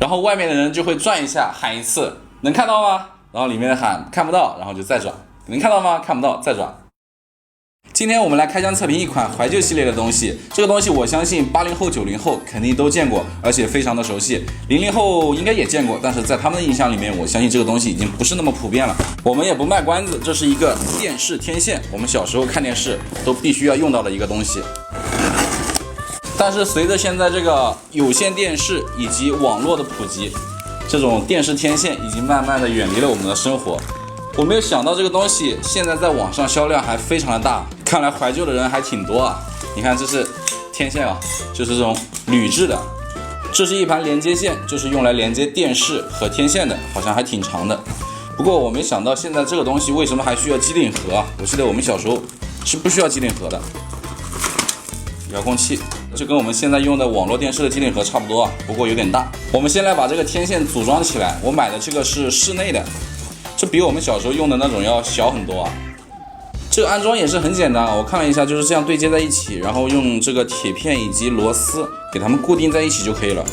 然后外面的人就会转一下，喊一次，能看到吗？然后里面的喊看不到，然后就再转，能看到吗？看不到，再转。今天我们来开箱测评一款怀旧系列的东西，这个东西我相信80后、90后肯定都见过，而且非常的熟悉。00后应该也见过，但是在他们的印象里面，我相信这个东西已经不是那么普遍了。我们也不卖关子，这是一个电视天线，我们小时候看电视都必须要用到的一个东西。但是随着现在这个有线电视以及网络的普及，这种电视天线已经慢慢的远离了我们的生活。我没有想到这个东西现在在网上销量还非常的大，看来怀旧的人还挺多啊。你看这是天线啊，就是这种铝制的，这是一盘连接线，就是用来连接电视和天线的，好像还挺长的。不过我没想到现在这个东西为什么还需要机顶盒啊？我记得我们小时候是不需要机顶盒的。遥控器就跟我们现在用的网络电视的机顶盒差不多啊，不过有点大。我们先来把这个天线组装起来，我买的这个是室内的，这比我们小时候用的那种要小很多啊。这个安装也是很简单啊，我看了一下，就是这样对接在一起，然后用这个铁片以及螺丝给它们固定在一起就可以了。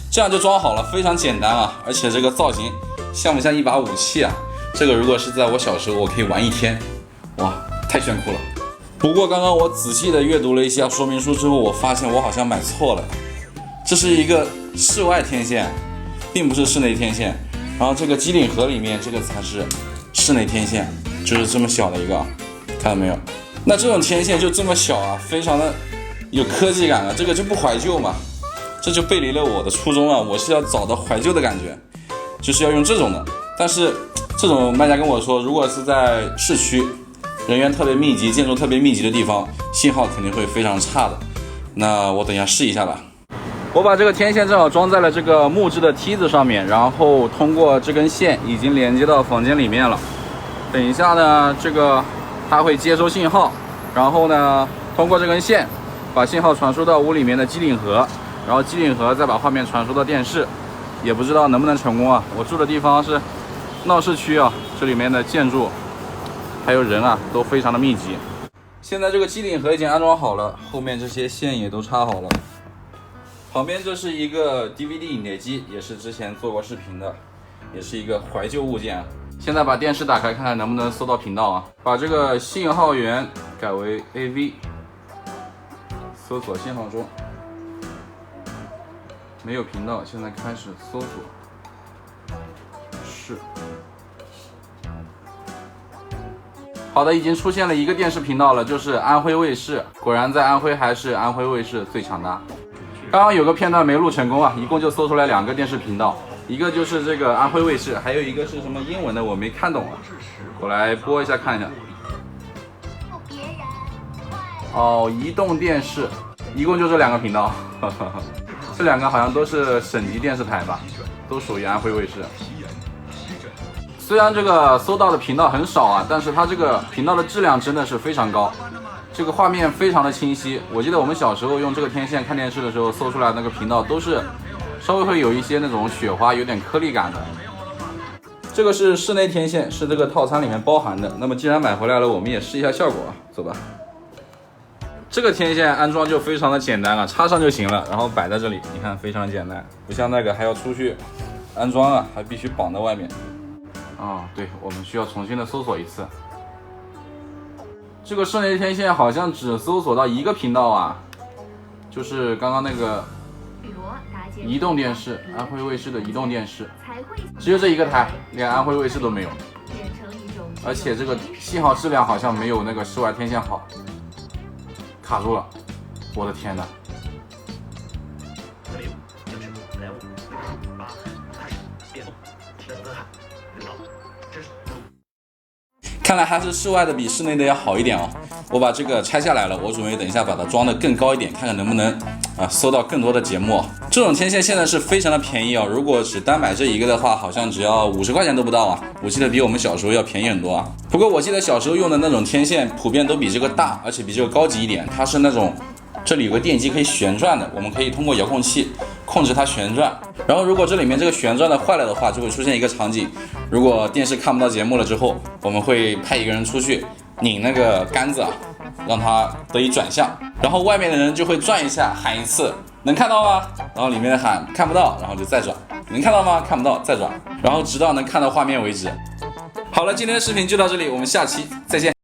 这样就装好了，非常简单啊，而且这个造型像不像一把武器啊？这个如果是在我小时候，我可以玩一天，哇，太炫酷了。不过刚刚我仔细的阅读了一下说明书之后，我发现我好像买错了，这是一个室外天线，并不是室内天线。然后这个机顶盒里面这个才是室内天线，就是这么小的一个，看到没有？那这种天线就这么小啊，非常的有科技感啊，这个就不怀旧嘛，这就背离了我的初衷啊，我是要找到怀旧的感觉，就是要用这种的。但是这种卖家跟我说，如果是在市区人员特别密集、建筑特别密集的地方，信号肯定会非常差的。那我等一下试一下吧。我把这个天线正好装在了这个木质的梯子上面，然后通过这根线已经连接到房间里面了。等一下呢，这个它会接收信号，然后呢，通过这根线把信号传输到屋里面的机顶盒，然后机顶盒再把画面传输到电视。也不知道能不能成功啊！我住的地方是闹市区啊，这里面的建筑还有人啊都非常的密集。现在这个机顶盒已经安装好了，后面这些线也都插好了。旁边这是一个 DVD 影碟机，也是之前做过视频的，也是一个怀旧物件。现在把电视打开，看看能不能搜到频道啊！把这个信号源改为 AV， 搜索信号中。没有频道，现在开始搜索。是。好的，已经出现了一个电视频道了，就是安徽卫视。果然在安徽还是安徽卫视最强大。刚刚有个片段没录成功啊，一共就搜出来2个电视频道，一个就是这个安徽卫视，还有一个是什么英文的我没看懂啊，我来播一下看一下。哦，移动电视，一共就这2个频道。这2个好像都是省级电视台吧，都属于安徽卫视。虽然这个搜到的频道很少啊，但是它这个频道的质量真的是非常高，这个画面非常的清晰。我记得我们小时候用这个天线看电视的时候，搜出来那个频道都是稍微会有一些那种雪花，有点颗粒感的。这个是室内天线，是这个套餐里面包含的。那么既然买回来了，我们也试一下效果啊，走吧。这个天线安装就非常的简单了，插上就行了，然后摆在这里，你看非常简单，不像那个还要出去安装啊，还必须绑在外面。对，我们需要重新的搜索一次。这个室内天线好像只搜索到1个频道啊，就是刚刚那个移动电视，安徽卫视的移动电视，只有这1个台，连安徽卫视都没有，而且这个信号质量好像没有那个室外天线好。卡住了，我的天哪！看来还是室外的比室内的要好一点哦。我把这个拆下来了，我准备等一下把它装得更高一点，看看能不能搜到更多的节目。这种天线现在是非常的便宜哦，如果只单买这1个的话，好像只要50块钱都不到啊。我记得比我们小时候要便宜很多啊。不过我记得小时候用的那种天线普遍都比这个大，而且比这个高级一点，它是那种这里有个电机可以旋转的，我们可以通过遥控器控制它旋转。然后如果这里面这个旋转的坏了的话，就会出现一个场景，如果电视看不到节目了之后，我们会派一个人出去拧那个杆子啊，让它得以转向，然后外面的人就会转一下，喊一次，能看到吗？然后里面的喊看不到，然后就再转，能看到吗？看不到，再转，然后直到能看到画面为止。好了，今天的视频就到这里，我们下期再见。